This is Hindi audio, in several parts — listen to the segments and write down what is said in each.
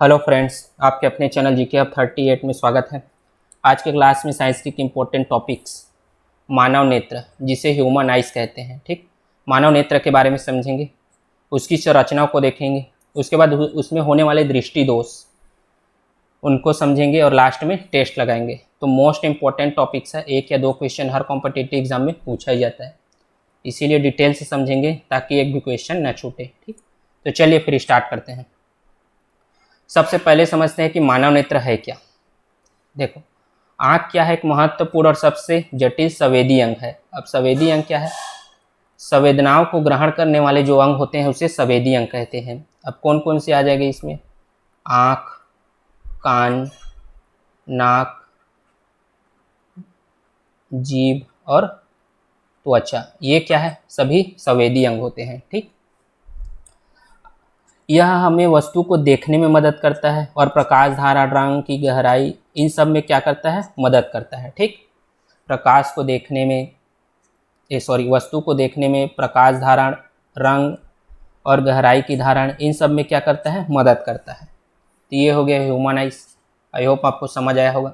हेलो फ्रेंड्स, आपके अपने चैनल जीके हब 38 में स्वागत है। आज के क्लास में साइंस के इम्पोर्टेंट टॉपिक्स मानव नेत्र, जिसे ह्यूमन आइज कहते हैं। ठीक, मानव नेत्र के बारे में समझेंगे, उसकी संरचना को देखेंगे, उसके बाद उसमें होने वाले दृष्टि दोष उनको समझेंगे और लास्ट में टेस्ट लगाएंगे। तो मोस्ट इम्पॉर्टेंट टॉपिक्स है, एक या दो क्वेश्चन हर कॉम्पिटिटिव एग्जाम में पूछा ही जाता है, इसीलिए डिटेल से समझेंगे ताकि एक भी क्वेश्चन न छूटे। ठीक, तो चलिए फिर स्टार्ट करते हैं। सबसे पहले समझते हैं कि मानव नेत्र है क्या। देखो, आँख क्या है? एक महत्वपूर्ण और सबसे जटिल संवेदी अंग है। अब संवेदी अंग क्या है? संवेदनाओं को ग्रहण करने वाले जो अंग होते हैं उसे संवेदी अंग कहते हैं। अब कौन कौन से आ जाएंगे इसमें? आँख, कान, नाक, जीभ और त्वचा, ये क्या है? सभी संवेदी अंग होते हैं। ठीक, यह हमें वस्तु को देखने में मदद करता है और प्रकाश धारा, रंग की गहराई, इन सब में क्या करता है? मदद करता है। ठीक, प्रकाश को देखने में वस्तु को देखने में प्रकाश धारण, रंग और गहराई की धारण, इन सब में क्या करता है? मदद करता है। तो ये हो गया ह्यूमन आइज। आई होप आपको समझ आया होगा।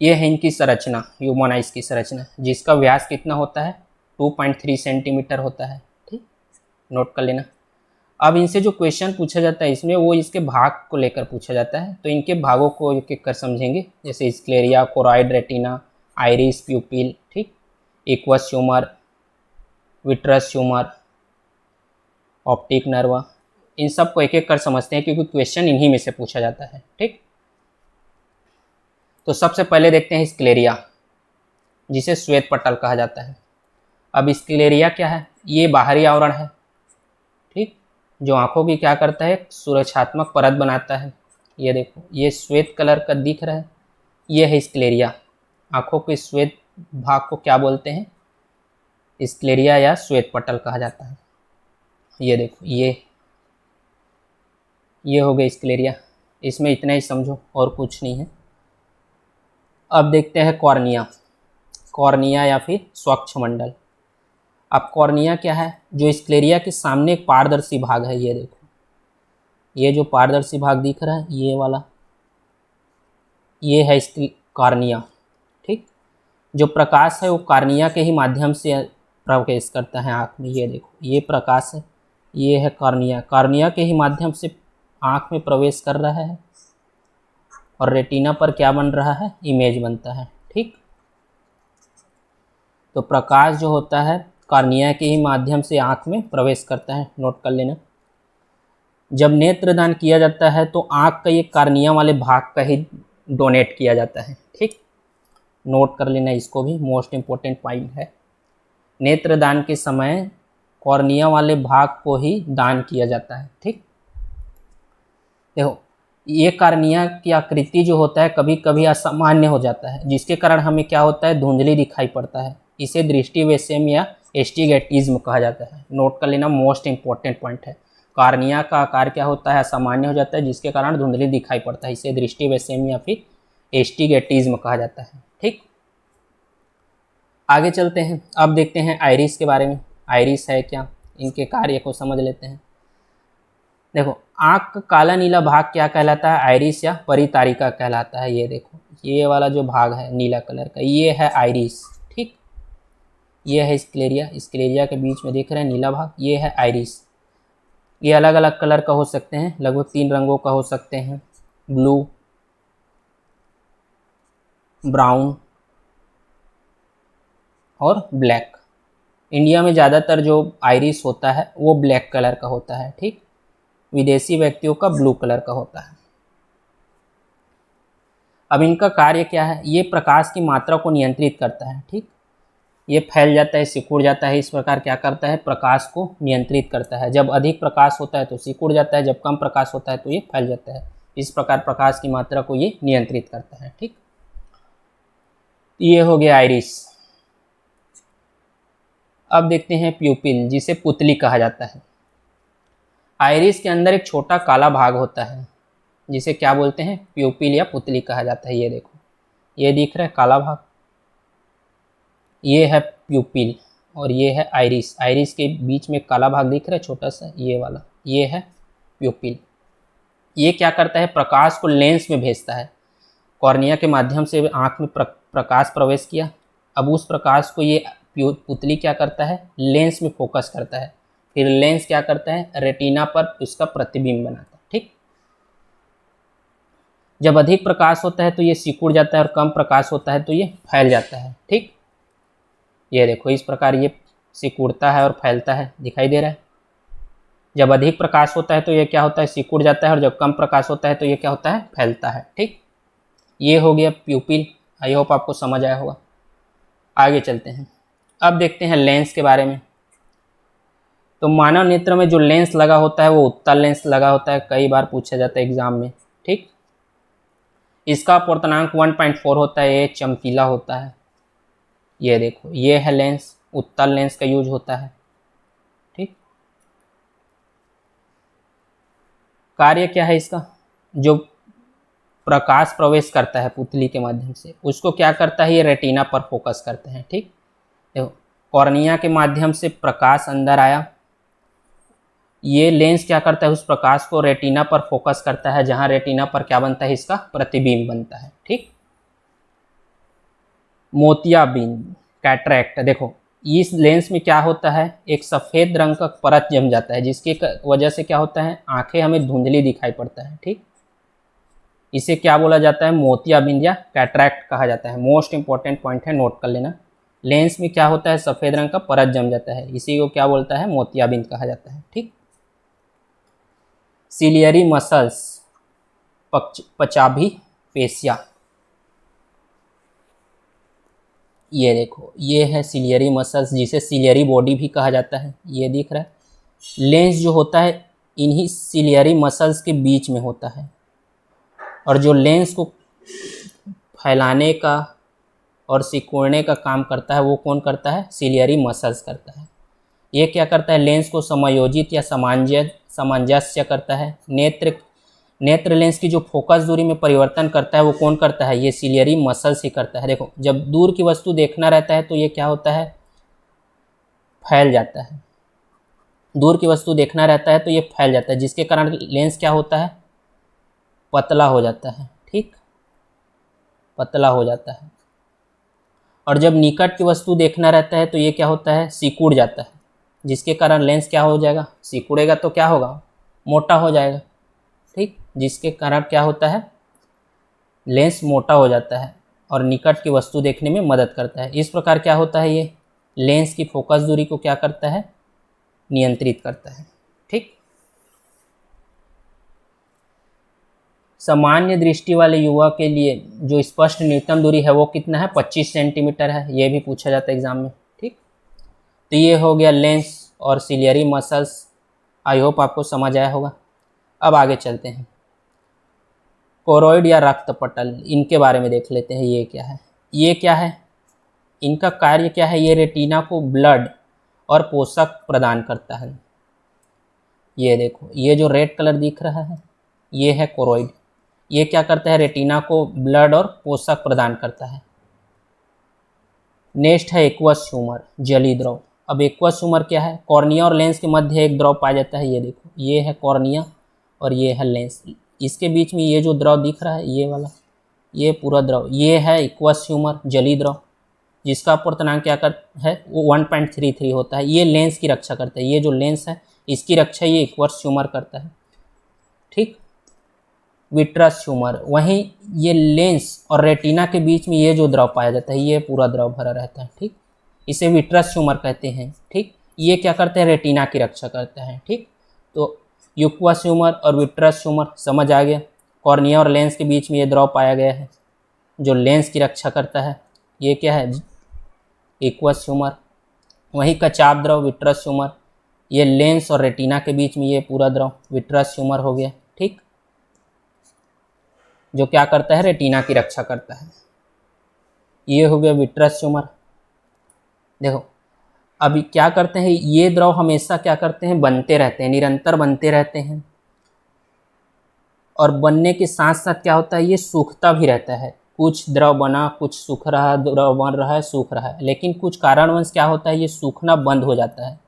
ये है इनकी संरचना, ह्यूमन आइज की संरचना, जिसका व्यास कितना होता है? 2.3 सेंटीमीटर होता है। ठीक, नोट कर लेना। अब इनसे जो क्वेश्चन पूछा जाता है इसमें, वो इसके भाग को लेकर पूछा जाता है। तो इनके भागों को एक एक कर समझेंगे, जैसे sclera, choroid, retina, iris, pupil, ठीक, aqueous humour, vitreous humour, optic nerve, इन सब को एक एक कर समझते हैं क्योंकि क्वेश्चन इन्हीं में से पूछा जाता है। ठीक, तो सबसे पहले देखते हैं स्क्लेरिया, जिसे श्वेत पटल कहा जाता है। अब स्क्लेरिया क्या है? ये बाहरी आवरण है, ठीक, जो आंखों की क्या करता है? सुरक्षात्मक परत बनाता है। ये देखो, ये श्वेत कलर का दिख रहा है, ये है स्क्लेरिया। आंखों के श्वेत भाग को क्या बोलते हैं? स्क्लेरिया या श्वेत पटल कहा जाता है। ये देखो, ये हो गया स्क्लेरिया। इसमें इतना ही समझो और कुछ नहीं है। अब देखते हैं कॉर्निया, कॉर्निया या फिर स्वच्छमंडल। अब कॉर्निया क्या है? जो स्क्लेरिया के सामने एक पारदर्शी भाग है। ये देखो, ये जो पारदर्शी भाग दिख रहा है, ये वाला, ये है कॉर्निया। ठीक, जो प्रकाश है वो कॉर्निया के ही माध्यम से प्रवेश करता है आँख में। ये देखो, ये प्रकाश है, ये है कॉर्निया, कॉर्निया के ही माध्यम से आँख में प्रवेश कर रहा है और रेटिना पर क्या बन रहा है? इमेज बनता है। ठीक, तो प्रकाश जो होता है कॉर्निया के ही माध्यम से आँख में प्रवेश करता है। नोट कर लेना। जब नेत्रदान किया जाता है तो आँख का ये कॉर्निया वाले भाग का ही डोनेट किया जाता है। ठीक, नोट कर लेना, इसको भी मोस्ट इम्पोर्टेंट पॉइंट है। नेत्रदान के समय कॉर्निया वाले भाग को ही दान किया जाता है। ठीक, देखो, ये कॉर्निया की आकृति जो होता है कभी कभी असामान्य हो जाता है, जिसके कारण हमें क्या होता है? धुंधली दिखाई पड़ता है। इसे दृष्टि वैषम्य या एस्टिगेटिज्म कहा जाता है। नोट कर लेना, मोस्ट इंपॉर्टेंट पॉइंट है। कॉर्निया का आकार क्या होता है? असामान्य हो जाता है, जिसके कारण धुंधली दिखाई पड़ता है। इसे दृष्टि वैषम्य या फिर एस्टिगेटिज्म कहा जाता है। ठीक, आगे चलते हैं। अब देखते हैं आइरिस के बारे में। आइरिस है क्या, इनके कार्य को समझ लेते हैं। देखो, आँख का काला नीला भाग क्या कहलाता है? आइरिस या परितारिका कहलाता है। ये देखो, ये वाला जो भाग है नीला कलर का, ये है आइरिस। ठीक, ये है स्क्लेरिया, स्क्लेरिया के बीच में देख रहे हैं नीला भाग, ये है आइरिस। ये अलग अलग कलर का हो सकते हैं, लगभग 3 रंगों का हो सकते हैं, ब्लू, ब्राउन और ब्लैक। इंडिया में ज़्यादातर जो आइरिस होता है वो ब्लैक कलर का होता है। ठीक, विदेशी व्यक्तियों का ब्लू कलर का होता है। अब इनका कार्य क्या है? ये प्रकाश की मात्रा को नियंत्रित करता है। ठीक, ये फैल जाता है, सिकुड़ जाता है, इस प्रकार क्या करता है? प्रकाश को नियंत्रित करता है। जब अधिक प्रकाश होता है तो सिकुड़ जाता है, जब कम प्रकाश होता है तो ये फैल जाता है। इस प्रकार प्रकाश की मात्रा को ये नियंत्रित करता है। ठीक, ये हो गया आइरिस। अब देखते हैं प्यूपिल, जिसे पुतली कहा जाता है। आइरिस के अंदर एक छोटा काला भाग होता है, जिसे क्या बोलते हैं? प्यूपिल या पुतली कहा जाता है। ये देखो, ये दिख रहा है काला भाग, ये है प्यूपिल और ये है आइरिस। आइरिस के बीच में काला भाग दिख रहा है छोटा सा, ये वाला, ये है प्यूपिल। ये क्या करता है, प्रकाश को लेंस में भेजता है। कॉर्निया के माध्यम से आँख में प्रकाश प्रवेश किया, अब उस प्रकाश को ये पुतली क्या करता है, लेंस में फोकस करता है, फिर लेंस क्या करता है, रेटिना पर उसका प्रतिबिंब बनाता है। ठीक, जब अधिक प्रकाश होता है तो ये सिकुड़ जाता है और कम प्रकाश होता है तो ये फैल जाता है। ठीक, ये देखो इस प्रकार ये सिकुड़ता है और फैलता है, दिखाई दे रहा है। जब अधिक प्रकाश होता है तो ये क्या होता है, सिकुड़ जाता है, और जब कम प्रकाश होता है तो ये क्या होता है, फैलता है। ठीक, ये हो गया प्यूपिल। आई होप आपको समझ आया होगा। आगे चलते हैं, अब देखते हैं लेंस के बारे में। तो मानव नेत्र में जो लेंस लगा होता है वो उत्तल लेंस लगा होता है, कई बार पूछा जाता है एग्जाम में। ठीक, इसका पूर्णांक 1.4 होता है, ये चमकीला होता है। ये देखो ये है लेंस, उत्तल लेंस का यूज होता है। ठीक, कार्य क्या है इसका, जो प्रकाश प्रवेश करता है पुतली के माध्यम से उसको क्या करता है, ये रेटिना पर फोकस करते हैं। ठीक, देखो कॉर्निया के माध्यम से प्रकाश अंदर आया, ये लेंस क्या करता है, उस प्रकाश को रेटिना पर फोकस करता है, जहां रेटिना पर क्या बनता है, इसका प्रतिबिंब बनता है। ठीक, मोतियाबिंद, कैटरैक्ट, देखो इस लेंस में क्या होता है, एक सफ़ेद रंग का परत जम जाता है, जिसकी वजह से क्या होता है, आंखें हमें धुंधली दिखाई पड़ता है। ठीक, इसे क्या बोला जाता है, मोतियाबिंद या कैटरैक्ट कहा जाता है। मोस्ट इंपॉर्टेंट पॉइंट है, नोट कर लेना। लेंस में क्या होता है, सफ़ेद रंग का परत जम जाता है, इसी को क्या बोलता है, मोतियाबिंद कहा जाता है। ठीक, सिलियरी मसल्स, पचाभी पेशिया, ये देखो ये है सिलियरी मसल्स, जिसे सिलियरी बॉडी भी कहा जाता है। ये दिख रहा है, लेंस जो होता है इन्हीं सिलियरी मसल्स के बीच में होता है, और जो लेंस को फैलाने का और सिकुड़ने का काम करता है वो कौन करता है, सिलियरी मसल्स करता है। ये क्या करता है, लेंस को समायोजित या सामंजस्य करता है। नेत्र लेंस की जो फोकस दूरी में परिवर्तन करता है वो कौन करता है, ये सिलियरी मसल्स ही करता है। देखो जब दूर की वस्तु देखना रहता है तो ये क्या होता है, फैल जाता है। दूर की वस्तु देखना रहता है तो ये फैल जाता है, जिसके कारण लेंस क्या होता है, पतला हो जाता है। ठीक, पतला हो जाता है। और जब निकट की वस्तु देखना रहता है तो ये क्या होता है, सिकुड़ जाता है, जिसके कारण लेंस क्या हो जाएगा, सिकुड़ेगा तो क्या होगा, मोटा हो जाएगा। ठीक, जिसके कारण क्या होता है, लेंस मोटा हो जाता है और निकट की वस्तु देखने में मदद करता है। इस प्रकार क्या होता है, ये लेंस की फोकस दूरी को क्या करता है, नियंत्रित करता है। ठीक, सामान्य दृष्टि वाले युवा के लिए जो स्पष्ट न्यूनतम दूरी है वो कितना है, 25 सेंटीमीटर है, ये भी पूछा जाता है एग्जाम में। ठीक, तो ये हो गया लेंस और सिलियरी मसल्स। आई होप आपको समझ आया होगा। अब आगे चलते हैं, कोरोइड या रक्तपटल, इनके बारे में देख लेते हैं। ये क्या है, ये क्या है, इनका कार्य क्या है, ये रेटिना को ब्लड और पोषक प्रदान करता है। ये देखो ये जो रेड कलर दिख रहा है ये है कोरोइड, ये क्या करता है, रेटिना को ब्लड और पोषक प्रदान करता है। नेक्स्ट है एक्वस ह्यूमर, जली द्रव। अब एक्वस ह्यूमर क्या है, कॉर्निया और लेंस के मध्य एक द्रव पाया जाता है। ये देखो ये है कॉर्निया और ये है लेंस, इसके बीच में ये जो द्रव दिख रहा है ये वाला, ये पूरा द्रव, ये है एक्वस ह्यूमर, जली द्रव, जिसका अपवर्तनांक क्या कर है, वो 1.33 होता है। ये लेंस की रक्षा करता है, ये जो लेंस है इसकी रक्षा ये एक्वस ह्यूमर करता है। ठीक, विट्रस ह्यूमर, वहीं ये लेंस और रेटिना के बीच में ये जो द्रव पाया जाता है ये पूरा द्रव भरा रहता है। ठीक, इसे विट्रस ह्यूमर कहते हैं। ठीक, ये क्या करते हैं, रेटिना की रक्षा करते हैं। ठीक, तो एक्वस ह्यूमर और विट्रस ह्यूमर समझ आ गया। कॉर्निया और लेंस के बीच में ये द्रव पाया गया है जो लेंस की रक्षा करता है, ये क्या है, एक्वस ह्यूमर। वहीं कचाप द्रव विट्रस ह्यूमर, ये लेंस और रेटिना के बीच में ये पूरा द्रव विट्रस ह्यूमर हो गया। ठीक, जो क्या करता है, रेटिना की रक्षा करता है। ये हो गया विट्रस ह्यूमर। देखो अभी क्या करते हैं, ये द्रव हमेशा क्या करते हैं, बनते रहते हैं, निरंतर बनते रहते हैं, और बनने के साथ साथ क्या होता है, ये सूखता भी रहता है। कुछ द्रव बना, कुछ सूख रहा, द्रव बन रहा है, सूख रहा है, लेकिन कुछ कारणवश क्या होता है, ये सूखना बंद हो जाता है,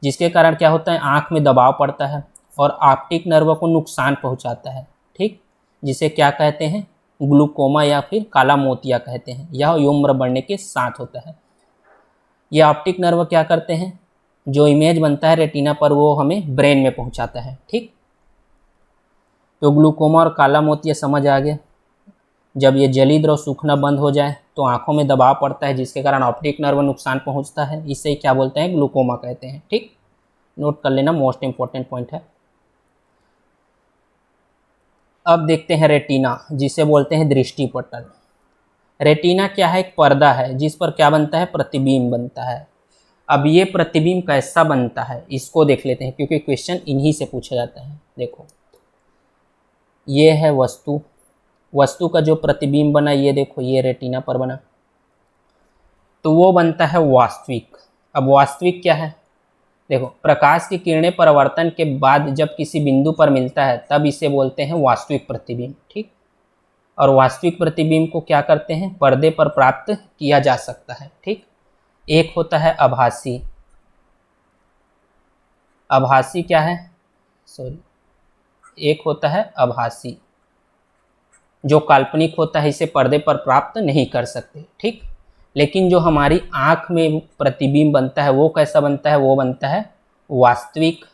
जिसके कारण क्या होता है, आँख में दबाव पड़ता है, और ऑप्टिक नर्व को नुकसान पहुंचाता है, ठीक, जिसे क्या कहते हैं, ग्लूकोमा या फिर काला मोतिया कहते हैं। यह उम्र बढ़ने के साथ होता है। ये ऑप्टिक नर्व क्या करते हैं, जो इमेज बनता है रेटिना पर वो हमें ब्रेन में पहुंचाता है, ठीक। तो ग्लूकोमा और काला मोतिया समझ आ गया। जब ये जली द्रव सूखना बंद हो जाए तो आंखों में दबाव पड़ता है, जिसके कारण ऑप्टिक नर्व नुकसान पहुंचता है। इसे क्या बोलते हैं, ग्लूकोमा कहते हैं, ठीक। नोट कर लेना, मोस्ट इंपॉर्टेंट पॉइंट है। अब देखते हैं रेटिना, जिसे बोलते हैं दृष्टि पटल। रेटिना क्या है, एक पर्दा है जिस पर क्या बनता है, प्रतिबिंब बनता है। अब ये प्रतिबिंब कैसा बनता है इसको देख लेते हैं, क्योंकि क्वेश्चन इन्हीं से पूछा जाता है। देखो, ये है वस्तु, वस्तु का जो प्रतिबिंब बना, ये देखो, ये रेटिना पर बना, तो वो बनता है वास्तविक। अब वास्तविक क्या है, देखो, प्रकाश की किरणें परावर्तन के बाद जब किसी बिंदु पर मिलता है तब इसे बोलते हैं वास्तविक प्रतिबिंब, ठीक। और वास्तविक प्रतिबिंब को क्या करते हैं, पर्दे पर प्राप्त किया जा सकता है, ठीक। एक होता है आभासी। आभासी क्या है, सॉरी, एक होता है आभासी, जो काल्पनिक होता है, इसे पर्दे पर प्राप्त नहीं कर सकते, ठीक। लेकिन जो हमारी आंख में प्रतिबिंब बनता है वो कैसा बनता है, वो बनता है वास्तविक।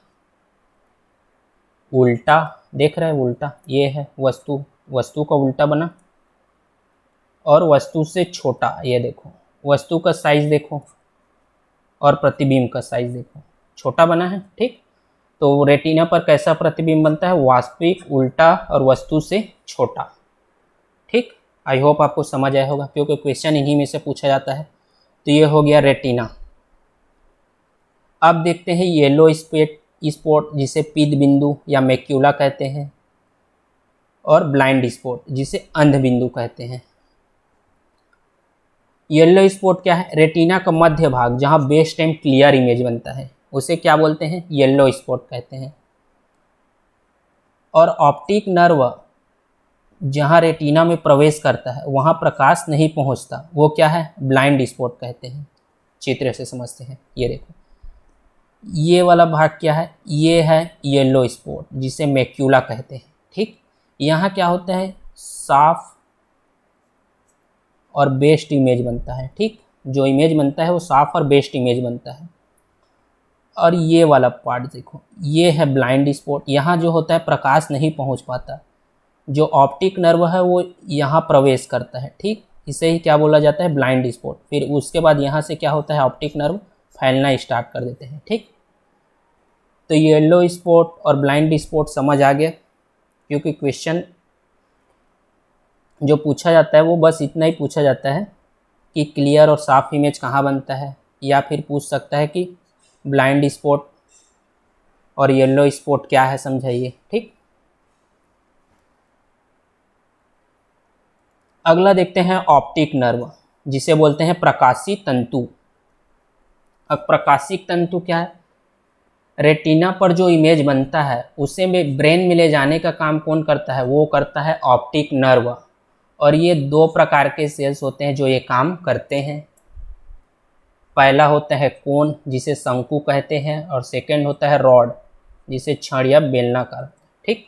उल्टा देख रहे हैं, उल्टा, ये है वस्तु, वस्तु का उल्टा बना, और वस्तु से छोटा, ये देखो, वस्तु का साइज देखो और प्रतिबिंब का साइज देखो, छोटा बना है, ठीक। तो रेटिना पर कैसा प्रतिबिंब बनता है, वास्तविक, उल्टा और वस्तु से छोटा, ठीक। आई होप आपको समझ आया होगा, क्योंकि क्वेश्चन इन्हीं में से पूछा जाता है। तो ये हो गया रेटिना। अब देखते हैं येलो स्पॉट, जिसे पीत बिंदु या मैक्यूला कहते हैं, और ब्लाइंड स्पॉट, जिसे अंध बिंदु कहते हैं। येलो स्पॉट क्या है, रेटिना का मध्य भाग जहां बेस टाइम क्लियर इमेज बनता है, उसे क्या बोलते हैं, येलो स्पॉट कहते हैं। और ऑप्टिक नर्व जहां रेटिना में प्रवेश करता है वहां प्रकाश नहीं पहुंचता, वो क्या है, ब्लाइंड स्पॉट कहते हैं। चित्र से समझते हैं, ये देखो, ये वाला भाग क्या है, ये है येलो स्पॉट, जिसे मैक्यूला कहते हैं, ठीक। यहाँ क्या होता है, साफ और बेस्ट इमेज बनता है, ठीक। जो इमेज बनता है वो साफ और बेस्ट इमेज बनता है। और ये वाला पार्ट देखो, ये है ब्लाइंड स्पॉट, यहाँ जो होता है प्रकाश नहीं पहुँच पाता, जो ऑप्टिक नर्व है वो यहाँ प्रवेश करता है, ठीक। इसे ही क्या बोला जाता है, ब्लाइंड स्पॉट। फिर उसके बाद यहाँ से क्या होता है, ऑप्टिक नर्व फैलना स्टार्ट कर देते हैं, ठीक। तो येलो स्पॉट और ब्लाइंड स्पॉट समझ आ गया, क्योंकि क्वेश्चन जो पूछा जाता है वो बस इतना ही पूछा जाता है कि क्लियर और साफ इमेज कहाँ बनता है, या फिर पूछ सकता है कि ब्लाइंड स्पॉट और येलो स्पॉट क्या है, समझाइए, ठीक। अगला देखते हैं ऑप्टिक नर्व, जिसे बोलते हैं प्रकाशी तंतु। अब प्रकाशी तंतु क्या है, रेटिना पर जो इमेज बनता है उसे में ब्रेन में ले जाने का काम कौन करता है, वो करता है ऑप्टिक नर्व। और ये दो प्रकार के सेल्स होते हैं जो ये काम करते हैं। पहला होता है कोन, जिसे शंकु कहते हैं, और सेकंड होता है रॉड, जिसे छड़ या बेलनाकार, ठीक।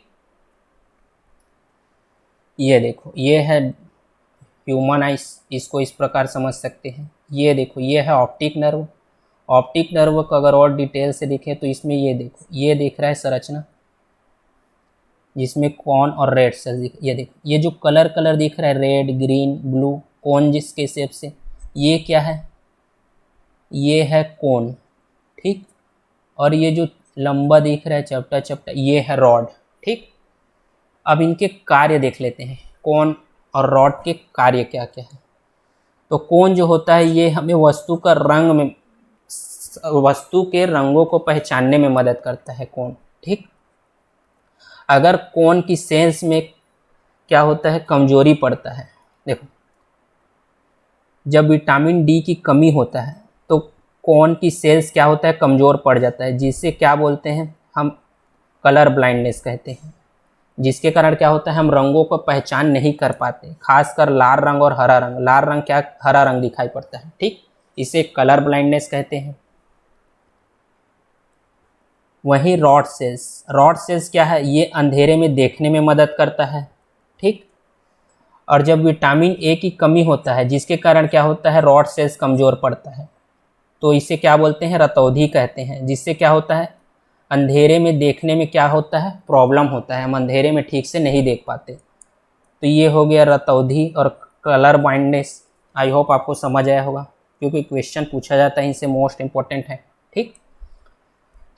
ये देखो, ये है ह्यूमन आइस, इसको इस प्रकार समझ सकते हैं। ये देखो, ये है ऑप्टिक नर्व। ऑप्टिक नर्व को अगर और डिटेल से देखें तो इसमें ये देखो, ये दिख रहा है संरचना, जिसमें कॉन और रेड सेल्स दिख, ये देखो, ये जो कलर दिख रहा है, रेड, ग्रीन, ब्लू, कॉन जिसके शेप से, ये क्या है, ये है कोन, ठीक। और ये जो लंबा दिख रहा है चपटा चपटा, ये है रॉड, ठीक। अब इनके कार्य देख लेते हैं, कोन और रॉड के कार्य क्या क्या है। तो कोन जो होता है ये हमें वस्तु का रंग में, वस्तु के रंगों को पहचानने में मदद करता है कोन, ठीक। अगर कोन की सेंस में क्या होता है, कमजोरी पड़ता है, देखो, जब विटामिन डी की कमी होता है तो कोन की सेल्स क्या होता है, कमज़ोर पड़ जाता है, जिसे क्या बोलते हैं हम, कलर ब्लाइंडनेस कहते हैं। जिसके कारण क्या होता है, हम रंगों को पहचान नहीं कर पाते, खासकर लाल रंग और हरा रंग। लाल रंग क्या, हरा रंग दिखाई पड़ता है, ठीक। इसे कलर ब्लाइंडनेस कहते हैं। वहीं रॉड सेल्स क्या है, ये अंधेरे में देखने में मदद करता है, ठीक। और जब विटामिन ए की कमी होता है जिसके कारण क्या होता है, रॉड सेल्स कमज़ोर पड़ता है, तो इसे क्या बोलते हैं, रतौंधी कहते हैं। जिससे क्या होता है, अंधेरे में देखने में क्या होता है, प्रॉब्लम होता है, हम अंधेरे में ठीक से नहीं देख पाते। तो ये हो गया रतौंधी और कलर ब्लाइंडनेस। आई होप आपको समझ आया होगा, क्योंकि क्वेश्चन पूछा जाता है, इनसे मोस्ट इम्पोर्टेंट है, ठीक।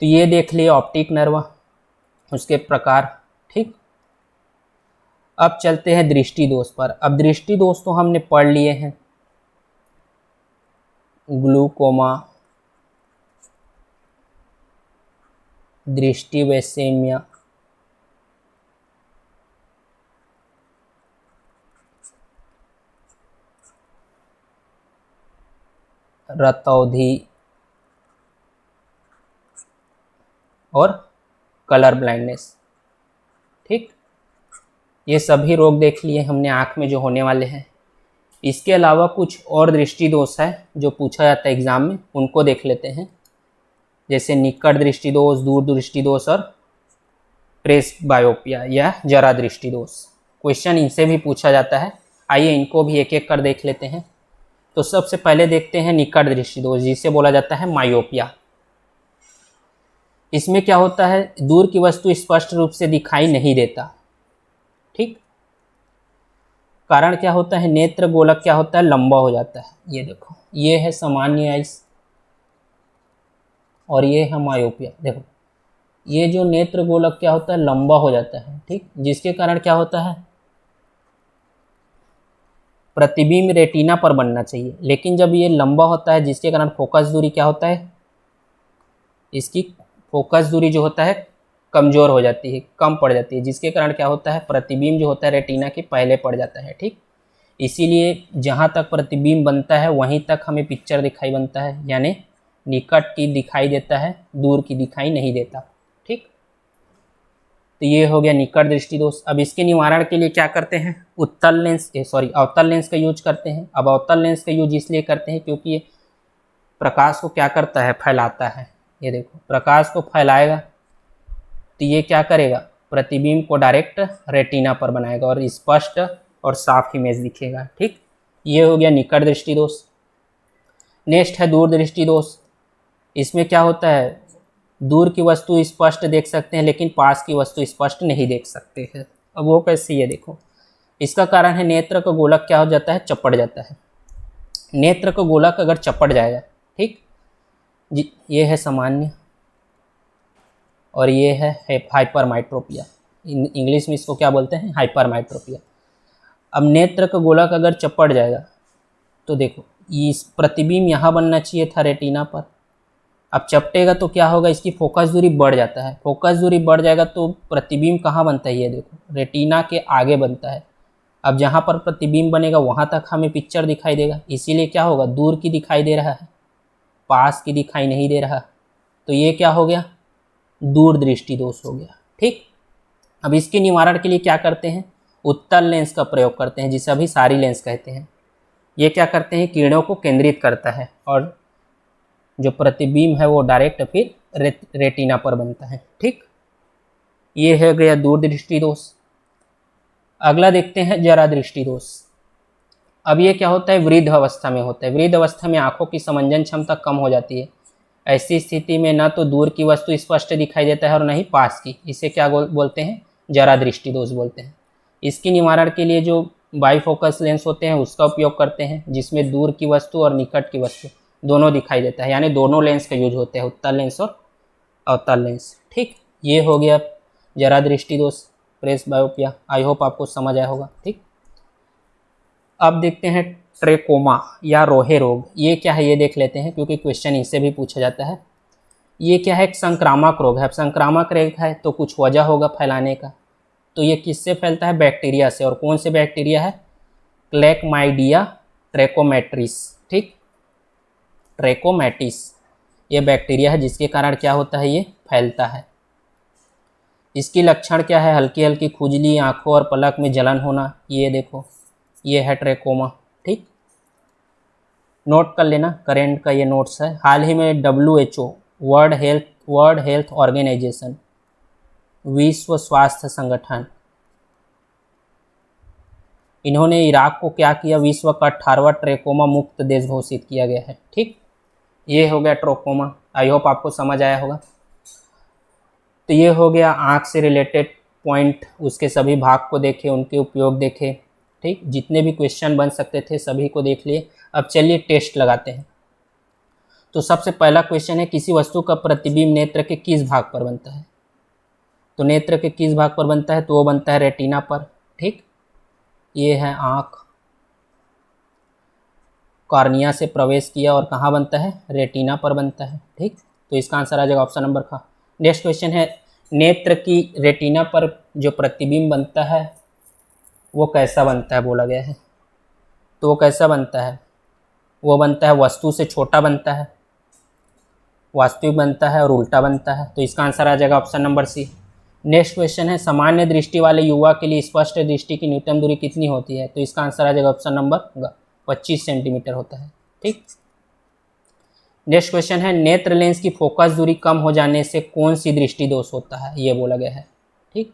तो ये देख लिए ऑप्टिक नर्व, उसके प्रकार, ठीक। अब चलते हैं दृष्टि दोष पर। अब दृष्टि दोष तो हमने पढ़ लिए हैं, ग्लूकोमा, दृष्टि वैषम्य, रतौंधी और कलर ब्लाइंडनेस, ठीक। ये सभी रोग देख लिए हमने आँख में जो होने वाले हैं। इसके अलावा कुछ और दृष्टि दोष है जो पूछा जाता है एग्ज़ाम में, उनको देख लेते हैं। जैसे निकट दृष्टि दोष, दूर दृष्टि दोष और प्रेसबायोपिया या जरा दृष्टि दोष। क्वेश्चन इनसे भी पूछा जाता है। आइए इनको भी एक एक कर देख लेते हैं। तो सबसे पहले देखते हैं निकट दृष्टि दोष, जिसे बोला जाता है मायोपिया। इसमें क्या होता है, दूर की वस्तु स्पष्ट रूप से दिखाई नहीं देता, ठीक। कारण क्या होता है, नेत्र गोलक क्या होता है, लंबा हो जाता है। ये देखो, ये है सामान्य आइस और ये है मायोपिया। देखो, ये जो नेत्र गोलक क्या होता है, लंबा हो जाता है, ठीक। जिसके कारण क्या होता है, प्रतिबिंब रेटिना पर बनना चाहिए, लेकिन जब ये लंबा होता है जिसके कारण फोकस दूरी क्या होता है, इसकी फोकस दूरी जो होता है कमज़ोर हो जाती है, कम पड़ जाती है, जिसके कारण क्या होता है, प्रतिबिंब जो होता है रेटिना के पहले पड़ जाता है, ठीक। इसीलिए जहाँ तक प्रतिबिंब बनता है वहीं तक हमें पिक्चर दिखाई बनता है, यानी निकट की दिखाई देता है, दूर की दिखाई नहीं देता, ठीक। तो ये हो गया निकट दृष्टि दोष। अब इसके निवारण के लिए क्या करते हैं, अवतल लेंस का यूज करते हैं। अब अवतल लेंस का यूज इसलिए करते हैं क्योंकि ये प्रकाश को क्या करता है, फैलाता है। ये देखो, प्रकाश को फैलाएगा तो ये क्या करेगा, प्रतिबिंब को डायरेक्ट रेटिना पर बनाएगा और स्पष्ट और साफ इमेज दिखेगा, ठीक। ये हो गया निकट दृष्टि दोष। नेक्स्ट है दूर दृष्टि दोष। इसमें क्या होता है, दूर की वस्तु स्पष्ट देख सकते हैं लेकिन पास की वस्तु स्पष्ट नहीं देख सकते हैं। अब वो कैसे, ये देखो, इसका कारण है नेत्र का गोलक क्या हो जाता है, चपट जाता है। नेत्र का गोलक अगर चपट जाएगा, ठीक, ये है सामान्य और ये है हाइपरमेट्रोपिया। इंग्लिश में इसको क्या बोलते हैं, हाइपरमेट्रोपिया। अब नेत्र का गोलक अगर चपट जाएगा तो देखो, इस प्रतिबिंब यहाँ बनना चाहिए था रेटिना पर, अब चपटेगा तो क्या होगा, इसकी फोकस दूरी बढ़ जाता है। फोकस दूरी बढ़ जाएगा तो प्रतिबिंब कहाँ बनता है, ये देखो, रेटिना के आगे बनता है। अब जहाँ पर प्रतिबिंब बनेगा वहाँ तक हमें पिक्चर दिखाई देगा, इसीलिए क्या होगा, दूर की दिखाई दे रहा है, पास की दिखाई नहीं दे रहा। तो ये क्या हो गया, दूर दृष्टि दोष हो गया, ठीक। अब इसके निवारण के लिए क्या करते हैं, उत्तल लेंस का प्रयोग करते हैं, जिसे अभी सारी लेंस कहते हैं। ये क्या करते हैं, किरणों को केंद्रित करता है और जो प्रतिबिंब है वो डायरेक्ट फिर रेटिना पर बनता है, ठीक। ये है गया दूर दृष्टि दोष। अगला देखते हैं जरा दृष्टि दोष। अब ये क्या होता है, वृद्ध अवस्था में होता है। वृद्ध अवस्था में आंखों की समंजन क्षमता कम हो जाती है। ऐसी स्थिति में न तो दूर की वस्तु स्पष्ट दिखाई देता है और न ही पास की। इसे क्या बोलते हैं, जरा दृष्टि दोष बोलते हैं। इसके निवारण के लिए जो बाईफोकस लेंस होते हैं उसका उपयोग करते हैं, जिसमें दूर की वस्तु और निकट की वस्तु दोनों दिखाई देता है, यानी दोनों लेंस का यूज होते हैं, उत्तल लेंस और अवतल लेंस, ठीक। ये हो गया जरा दृष्टि दोष, प्रेसबायोपिया। आई होप आपको समझ आया होगा, ठीक। अब देखते हैं ट्रेकोमा या रोहे रोग। ये क्या है ये देख लेते हैं, क्योंकि क्वेश्चन इससे भी पूछा जाता है। ये क्या है, एक संक्रामक रोग है। अब संक्रामक रोग है तो कुछ वजह होगा फैलाने का। तो ये किससे फैलता है, बैक्टीरिया से। और कौन से बैक्टीरिया है, क्लेकमाइडिया ट्रेकोमेट्रिस, ठीक, ट्रेकोमेटिस ये बैक्टीरिया है, जिसके कारण क्या होता है, ये फैलता है। इसकी लक्षण क्या है, हल्की हल्की खुजली, आंखों और पलक में जलन होना। ये देखो, ये है ट्रेकोमा, ठीक। नोट कर लेना, करेंट का ये नोट्स है। हाल ही में WHO world health world health organisation, विश्व स्वास्थ्य संगठन, इन्होंने इराक को क्या किया, विश्व का 18वां ट्रेकोमा मुक्त देश घोषित किया गया है। ठीक, ये हो गया ट्रोकोमा। आई होप आपको समझ आया होगा। तो ये हो गया आँख से रिलेटेड पॉइंट, उसके सभी भाग को देखे, उनके उपयोग देखे। ठीक, जितने भी क्वेश्चन बन सकते थे सभी को देख लिए। अब चलिए टेस्ट लगाते हैं। तो सबसे पहला क्वेश्चन है, किसी वस्तु का प्रतिबिंब नेत्र के किस भाग पर बनता है? तो नेत्र के किस भाग पर बनता है? तो वो बनता है रेटिना पर। ठीक, ये है आँख, कॉर्निया से प्रवेश किया और कहाँ बनता है? रेटिना पर बनता है। ठीक, तो इसका आंसर आ जाएगा ऑप्शन नंबर का। नेक्स्ट क्वेश्चन है, नेत्र की रेटिना पर जो प्रतिबिंब बनता है वो कैसा बनता है बोला गया है। तो वो कैसा बनता है? वो बनता है वस्तु से छोटा बनता है, वास्तविक बनता है और उल्टा बनता है। तो इसका आंसर आ जाएगा option number C. Next question है, सामान्य दृष्टि वाले युवा के लिए स्पष्ट दृष्टि की न्यूनतम दूरी कितनी होती है? तो इसका आंसर आ जाएगा ऑप्शन नंबर 25 सेंटीमीटर होता है। ठीक, नेक्स्ट क्वेश्चन है, नेत्र लेंस की फोकस दूरी कम हो जाने से कौन सी दृष्टि दोष होता है? ये बोला गया है। ठीक,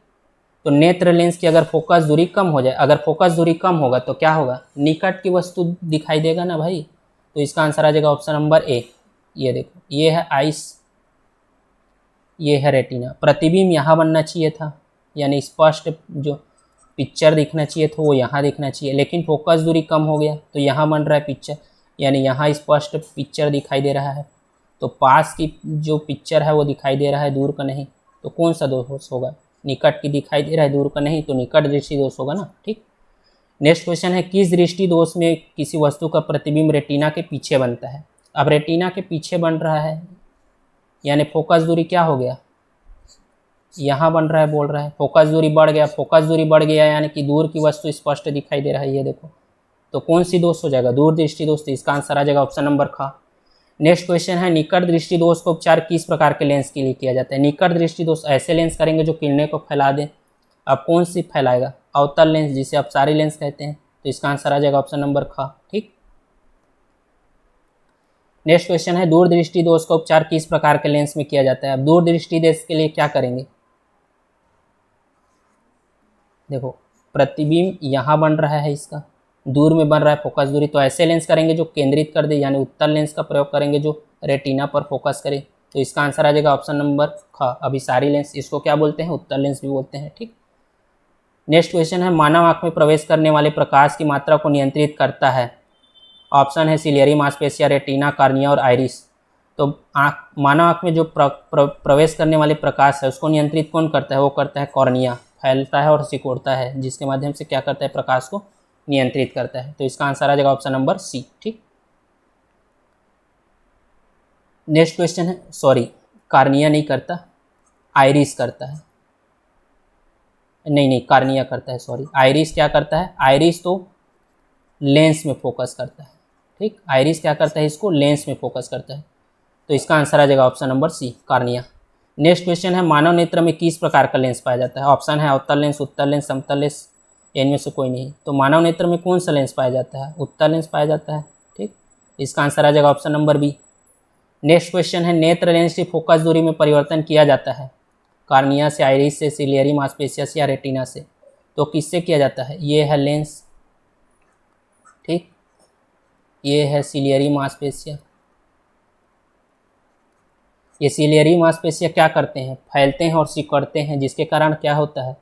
तो नेत्र लेंस की अगर फोकस दूरी कम हो जाए, अगर फोकस दूरी कम होगा तो क्या होगा? निकट की वस्तु दिखाई देगा ना भाई। तो इसका आंसर आ जाएगा ऑप्शन नंबर ए। ये देखो, ये है आइस, ये है रेटिना। प्रतिबिंब यहाँ बनना चाहिए था, यानी स्पष्ट जो पिक्चर दिखना चाहिए था वो यहाँ दिखना चाहिए, लेकिन फोकस दूरी कम हो गया तो यहाँ बन रहा है पिक्चर, यानी यहाँ स्पष्ट पिक्चर दिखाई दे रहा है। तो पास की जो पिक्चर है वो दिखाई दे रहा है, दूर का नहीं। तो कौन सा दोष होगा? निकट की दिखाई दे रहा है, दूर का नहीं, तो निकट दृष्टि दोष होगा ना। ठीक, नेक्स्ट क्वेश्चन है, किस दृष्टि दोष में किसी वस्तु का प्रतिबिंब रेटिना के पीछे बनता है? अब रेटिना के पीछे बन रहा है, यानी फोकस दूरी क्या हो गया? यहाँ बन रहा है, बोल रहा है फोकस दूरी बढ़ गया। फोकस दूरी बढ़ गया यानी कि दूर की वस्तु स्पष्ट दिखाई दे रहा है, ये देखो। तो कौन सी दोष हो जाएगा? दूर दृष्टि दोष। तो इसका आंसर आ जाएगा ऑप्शन नंबर का। नेक्स्ट क्वेश्चन है, निकट दृष्टि दोष का उपचार किस प्रकार के लेंस के लिए किया जाता है? निकट दृष्टि दोष ऐसे लेंस करेंगे जो किरणें को फैला दें। अब कौन सी फैलाएगा? अवतल लेंस, जिसे अपसारी लेंस कहते हैं। तो इसका आंसर आ जाएगा ऑप्शन नंबर का। ठीक, नेक्स्ट क्वेश्चन है, दूर दृष्टि दोष का उपचार किस प्रकार के लेंस में किया जाता है? अब दूर दृष्टि दोष के लिए क्या करेंगे? देखो, प्रतिबिंब यहाँ बन रहा है, इसका दूर में बन रहा है फोकस दूरी, तो ऐसे लेंस करेंगे जो केंद्रित कर दे, यानी उत्तल लेंस का प्रयोग करेंगे जो रेटिना पर फोकस करे। तो इसका आंसर आ जाएगा ऑप्शन नंबर ख, अभिसारी लेंस। इसको क्या बोलते हैं? उत्तल लेंस भी बोलते हैं। ठीक, नेक्स्ट क्वेश्चन है, मानव आँख में प्रवेश करने वाले प्रकाश की मात्रा को नियंत्रित करता है। ऑप्शन है सिलियरी मांसपेशिया, रेटिना, कॉर्निया और आइरिस। तो मानव आँख में जो प्रवेश करने वाले प्रकाश है उसको नियंत्रित कौन करता है? वो करता है कॉर्निया, फैलता है और सिकुड़ता है, जिसके माध्यम से क्या करता है? प्रकाश को नियंत्रित करता है। तो इसका आंसर आ जाएगा ऑप्शन नंबर सी। ठीक, नेक्स्ट क्वेश्चन है, सॉरी कॉर्निया नहीं करता, आइरिस करता है। नहीं, कॉर्निया करता है, सॉरी। आइरिस क्या करता है? आइरिस तो लेंस में फोकस करता है। ठीक, आइरिस क्या करता है? इसको लेंस में फोकस करता है। तो इसका आंसर आ जाएगा option number C, cornea. Next question है, मानव नेत्र में किस प्रकार का लेंस पाया जाता है? ऑप्शन है अवतल लेंस, उत्तल लेंस, समतल लेंस, इनमें से कोई नहीं। तो मानव नेत्र में कौन सा लेंस पाया जाता है? उत्तल लेंस पाया जाता है। ठीक, इसका आंसर आ जाएगा option number B. Next question है, नेत्र लेंस की फोकस दूरी में परिवर्तन किया जाता है कॉर्निया से, आइरिस से, सिलियरी मांसपेशिया से या रेटिना से। तो किससे किया जाता है? ये है लेंस। ठीक, ये है सिलियरी मांसपेशिया। ये सिलियरी मांसपेशिया क्या करते हैं? फैलते हैं और सिकुड़ते हैं, जिसके कारण क्या होता है?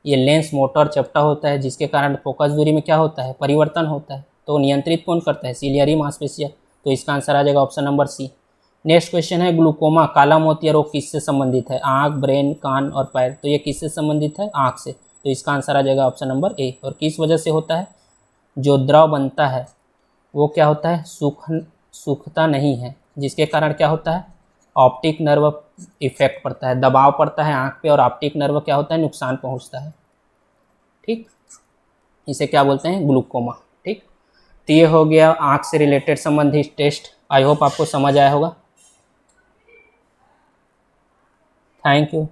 ये लेंस मोटर चपटा होता है, जिसके कारण फोकस दूरी में क्या होता है? परिवर्तन होता है। तो नियंत्रित कौन करता है? सिलियरी मांसपेशिया। तो इसका आंसर आ जाएगा option number C. Next question है, ग्लूकोमा, काला मोतिया रोग किससे संबंधित है? आँख, ब्रेन, कान और पैर। तो ये किससे संबंधित है? आँख से। तो इसका आंसर आ जाएगा ऑप्शन नंबर ए। और किस वजह से होता है? जो द्रव बनता है वो क्या होता है? सूखता नहीं है, जिसके कारण क्या होता है? ऑप्टिक नर्व इफेक्ट पड़ता है, दबाव पड़ता है आँख पे, और ऑप्टिक नर्व क्या होता है? नुकसान पहुंचता है। ठीक, इसे क्या बोलते हैं? ग्लूकोमा। ठीक, तो ये हो गया आँख से रिलेटेड संबंधित टेस्ट। आई होप आपको समझ आया होगा। Thank you.